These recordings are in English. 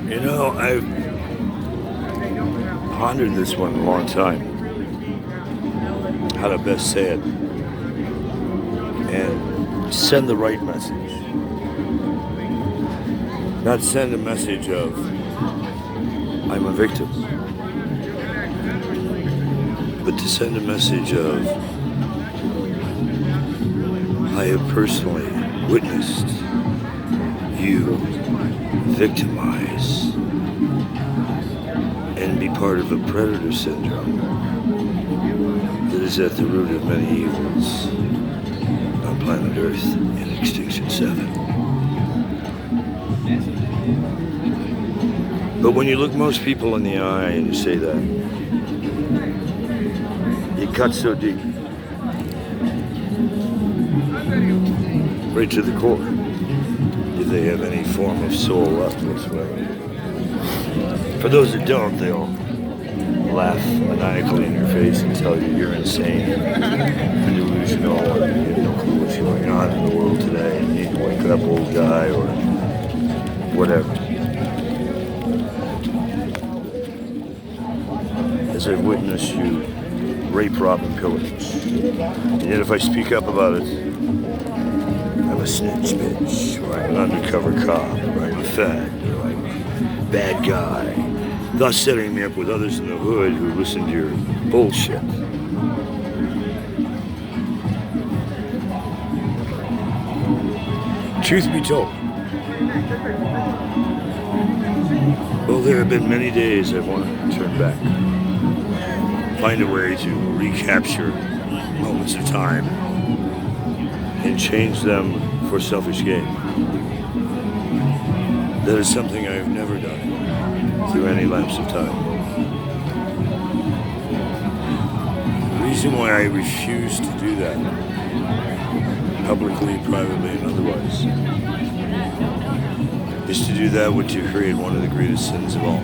You know, I've pondered this one a long time, how to best say it and send the right message. Not send a message of, I'm a victim, but to send a message of, I have personally witnessed you victimize and be part of a predator syndrome that is at the root of many evils on planet Earth in Extinction 7. But when you look most people in the eye and you say that, you cut so deep, right to the core, if they have any form of soul left whatsoever. For those that don't, they'll laugh maniacally in your face and tell you you're insane, you're delusional, and you have no clue what's going on in the world today, and you need to wake up, old guy, or whatever. As I've witnessed you rape, rob, and pillage, and yet if I speak up about it, I'm a snitch bitch, or I'm an undercover cop, or I'm a fag, or I'm a bad guy, thus setting me up with others in the hood who listen to your bullshit. Truth be told, well, there have been many days I've wanted to turn back, find a way to recapture moments of time and change them for selfish gain. That is something I've never done through any lapse of time. The reason why I refuse to do that, publicly, privately, and otherwise, is to do that which you create one of the greatest sins of all.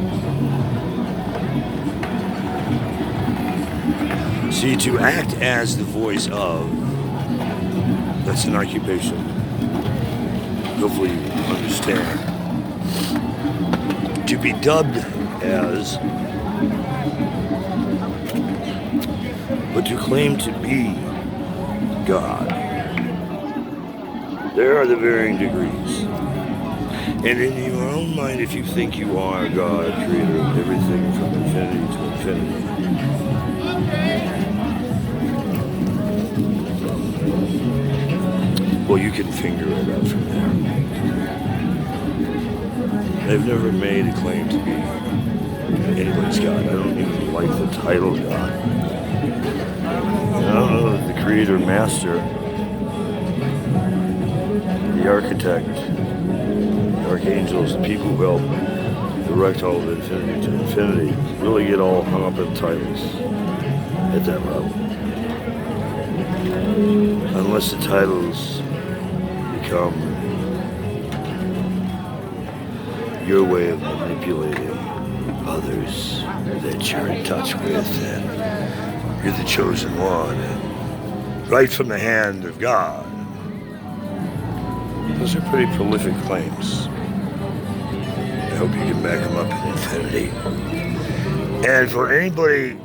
See, to act as the voice of, that's an occupation. Hopefully you understand. To be dubbed as, but to claim to be God. There are the varying degrees. And in your own mind, if you think you are God, creator of everything from infinity to infinity, well, you can figure it out from there. I've never made a claim to be anybody's God. I don't even like the title God. And I don't know that the creator master, the architect, the archangels, the people who help direct all of infinity to infinity, really get all hung up in titles at that level. Unless the titles become your way of manipulating others that you're in touch with, and you're the chosen one, and right from the hand of God. Those are pretty prolific claims. I hope you can back them up in infinity. And for anybody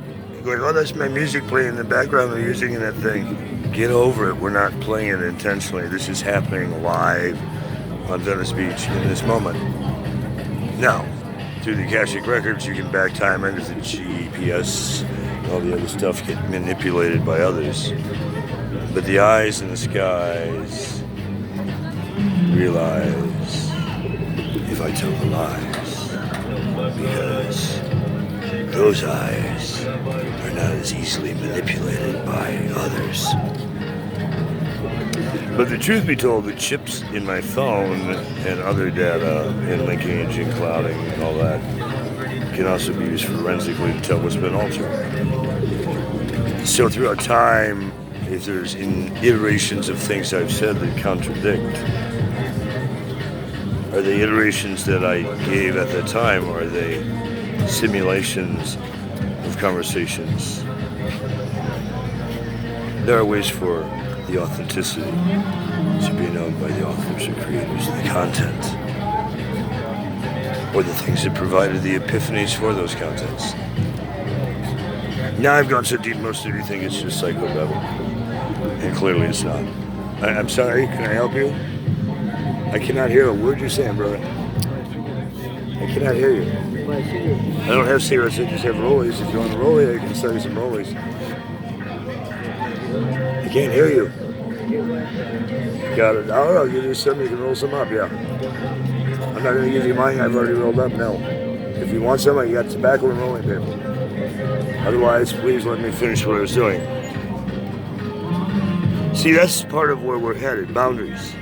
going, oh, that's my music playing in the background, they're using that thing. Get over it. We're not playing it intentionally. This is happening live on Venice Beach in this moment. Now, through the Akashic Records, you can back time into the GPS, and all the other stuff get manipulated by others. But the eyes in the skies realize if I tell the lies, because those eyes are not as easily manipulated by others. But the truth be told, the chips in my phone and other data and linkage and clouding and all that can also be used forensically to tell what's been altered. So throughout time, if there's iterations of things I've said that contradict, are they iterations that I gave at that time, or are they simulations of conversations? There are ways for the authenticity to be known by the authors or creators of the content. or the things that provided the epiphanies for those contents. Now I've gone so deep, most of you think it's just psychobabble, and clearly it's not. I'm sorry, can I help you? I cannot hear a word you're saying, brother. I cannot hear you. I don't have cigarettes, I just have rollies. If you want a rollie, I can sell you some rollies. I can't hear you. Got it. I'll give you some, you can roll some up, yeah. I'm not going to give you mine, I've already rolled up, no. If you want some, I got tobacco and rolling paper. Otherwise, please let me finish what I was doing. See, that's part of where we're headed, boundaries.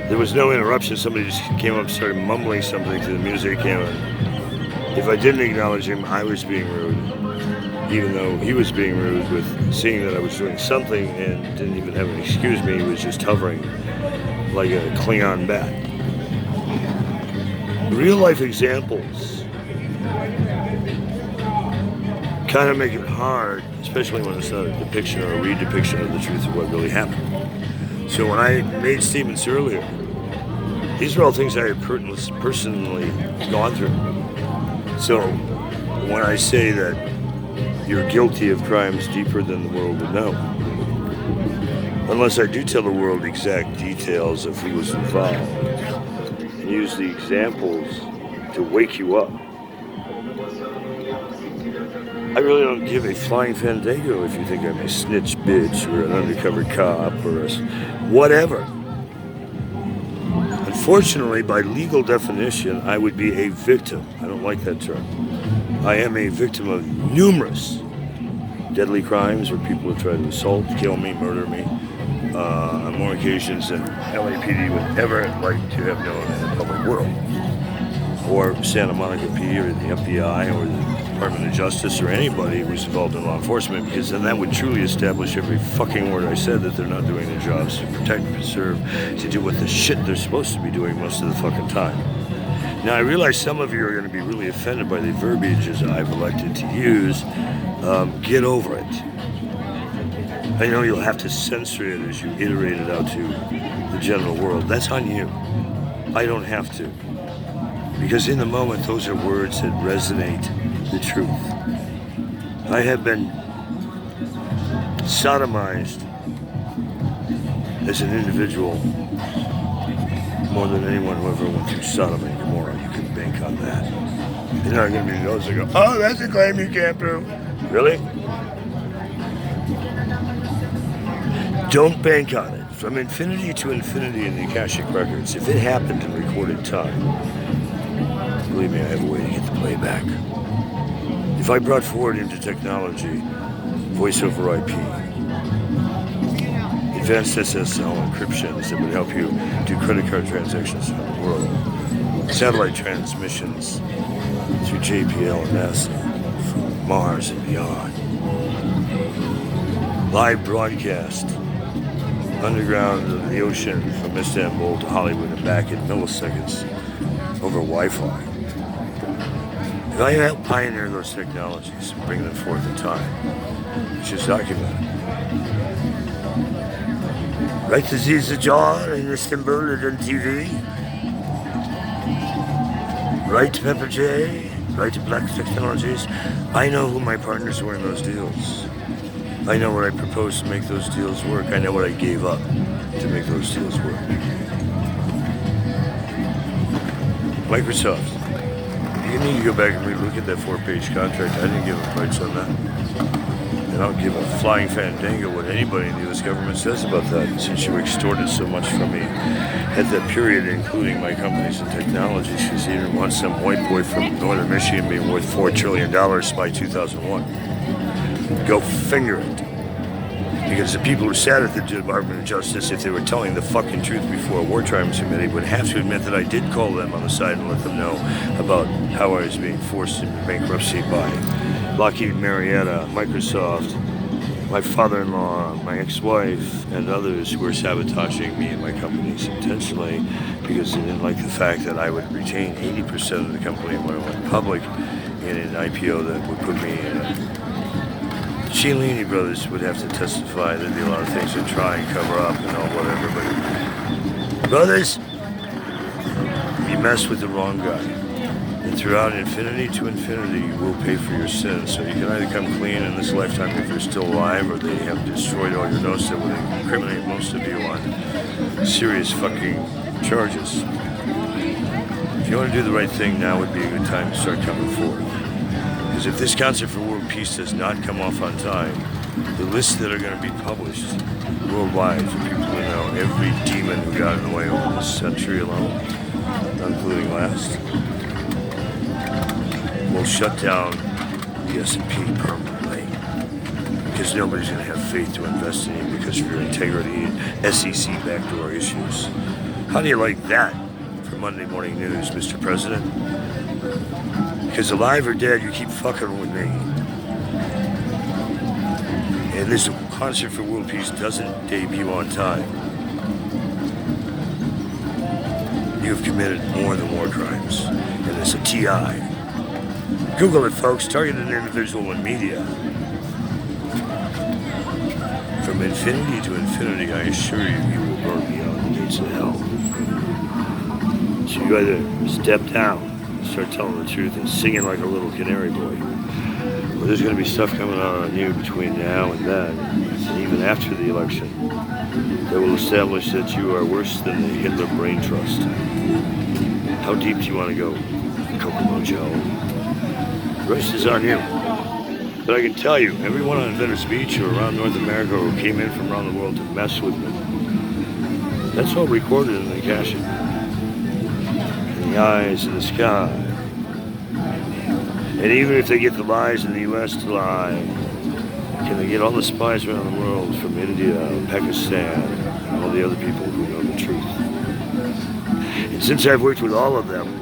There was no interruption, somebody just came up and started mumbling something to the music, and if I didn't acknowledge him, I was being rude. Even though he was being rude with seeing that I was doing something and didn't even have an excuse me, he was just hovering like a Klingon bat. Real life examples kind of make it hard, especially when it's not a depiction or a redepiction of the truth of what really happened. So when I made statements earlier, these are all things I had personally gone through. So when I say that you're guilty of crimes deeper than the world would know, unless I do tell the world exact details of who was involved and use the examples to wake you up, I really don't give a flying fandango if you think I'm a snitch bitch or an undercover cop or a whatever. Unfortunately, by legal definition, I would be a victim. I don't like that term. I am a victim of numerous deadly crimes where people have tried to assault, kill me, murder me, on more occasions than LAPD would ever like to have known in the public world. Or Santa Monica PD or the FBI or the Department of Justice or anybody who's involved in law enforcement, because then that would truly establish every fucking word I said, that they're not doing their jobs to protect, preserve, to do what the shit they're supposed to be doing most of the fucking time. Now I realize some of you are going to be really offended by the verbiages I've elected to use. Get over it. I know you'll have to censor it as you iterate it out to the general world. That's on you. I don't have to. Because in the moment, those are words that resonate the truth. I have been sodomized as an individual more than anyone who ever went through Sodom and Gomorrah. You can bank on that. You're not going to be those that go, oh, that's a claim you can't prove. Really? Don't bank on it. From infinity to infinity in the Akashic Records, if it happened in recorded time, believe me, I have a way to get the playback. If I brought forward into technology, voice over IP, advanced SSL encryptions that would help you do credit card transactions around the world, satellite transmissions through JPL and NASA from Mars and beyond, live broadcast underground of the ocean from Istanbul to Hollywood and back in milliseconds over Wi-Fi. If I help pioneer those technologies and bring them forth in time, it's just documented. Right to Ziza John in Istanbul on TV. Right to Pepper J. Right to Black Technologies. I know who my partners were in those deals. I know what I proposed to make those deals work. I know what I gave up to make those deals work. Microsoft. You need to go back and look at that 4-page contract. I didn't give a price on that. And I'll give a flying fandango what anybody in the U.S. government says about that, since you extorted so much from me at that period, including my companies and technologies, because you didn't want some white boy from northern Michigan being worth $4 trillion by 2001. Go finger it. Because the people who sat at the Department of Justice, if they were telling the fucking truth before a War Crimes Committee, would have to admit that I did call them on the side and let them know about how I was being forced into bankruptcy by Lockheed Marietta, Microsoft, my father-in-law, my ex-wife, and others who were sabotaging me and my companies intentionally because they didn't like the fact that I would retain 80% of the company when I went public in an IPO that would put me in a... Cialini brothers would have to testify. There'd be a lot of things to try and cover up and all whatever, but brothers, you mess with the wrong guy. And throughout infinity to infinity, you will pay for your sins. So you can either come clean in this lifetime if you're still alive, or they have destroyed all your notes that would incriminate most of you on serious fucking charges. If you want to do the right thing, now would be a good time to start coming forward. Because if this concert for world peace does not come off on time, the lists that are going to be published worldwide for people who know every demon who got in the way over this century alone, including last, will shut down the S&P permanently. Because nobody's going to have faith to invest in you because of your integrity and SEC backdoor issues. How do you like that for Monday Morning News, Mr. President? Because alive or dead, you keep fucking with me. And this concert for world peace doesn't debut on time. You have committed more than war crimes. And it's a TI. Google it, folks. Targeted individual in media. From infinity to infinity, I assure you, you will burn beyond the gates of hell. So you either step down, start telling the truth, and singing like a little canary boy. Well, there's going to be stuff coming out on you between now and then, and even after the election, that will establish that you are worse than the Hitler brain trust. How deep do you want to go, Kokomo Joe? The rest is on you. But I can tell you, everyone on Venice Beach or around North America who came in from around the world to mess with me, that's all recorded in the caching. In the eyes of the sky. And even if they get the lies in the US to lie, can they get all the spies around the world from India, Pakistan, and all the other people who know the truth? And since I've worked with all of them,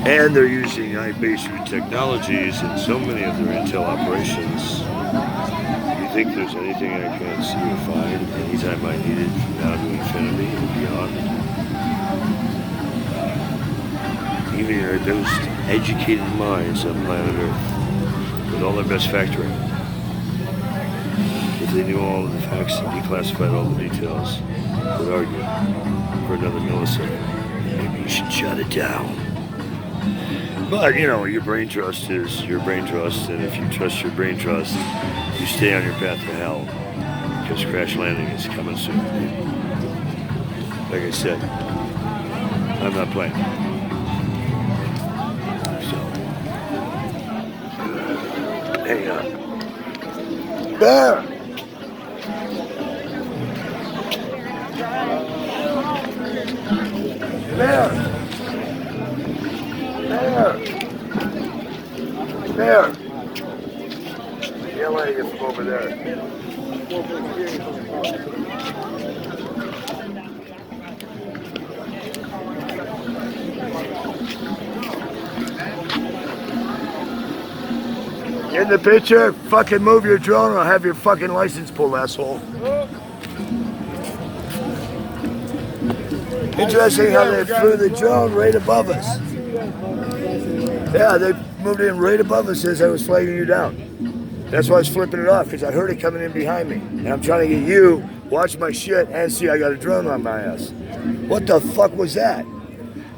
and they're using high-base technologies in so many of their intel operations, do you think there's anything I can't see or find anytime I need it from now to infinity and beyond? Even our most educated minds on planet Earth, with all their best factoring, if they knew all of the facts and declassified all the details, would argue for another millisecond. Maybe you should shut it down. But, you know, your brain trust is your brain trust, and if you trust your brain trust, you stay on your path to hell, because crash landing is coming soon. Like I said, I'm not playing. So, hang on. Bear! Bear! There! Yell at you from over there. Get in the picture, fucking move your drone, or I'll have your fucking license pulled, asshole. Interesting how they flew the drone right above us. Yeah, they moved in right above us as I was flagging you down. That's why I was flipping it off, because I heard it coming in behind me. And I'm trying to get you, watch my shit, and see I got a drone on my ass. What the fuck was that?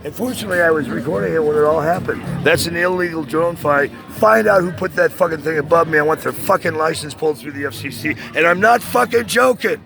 Unfortunately, I was recording it when it all happened. That's an illegal drone fight. Find out who put that fucking thing above me. I want their fucking license pulled through the FCC. And I'm not fucking joking.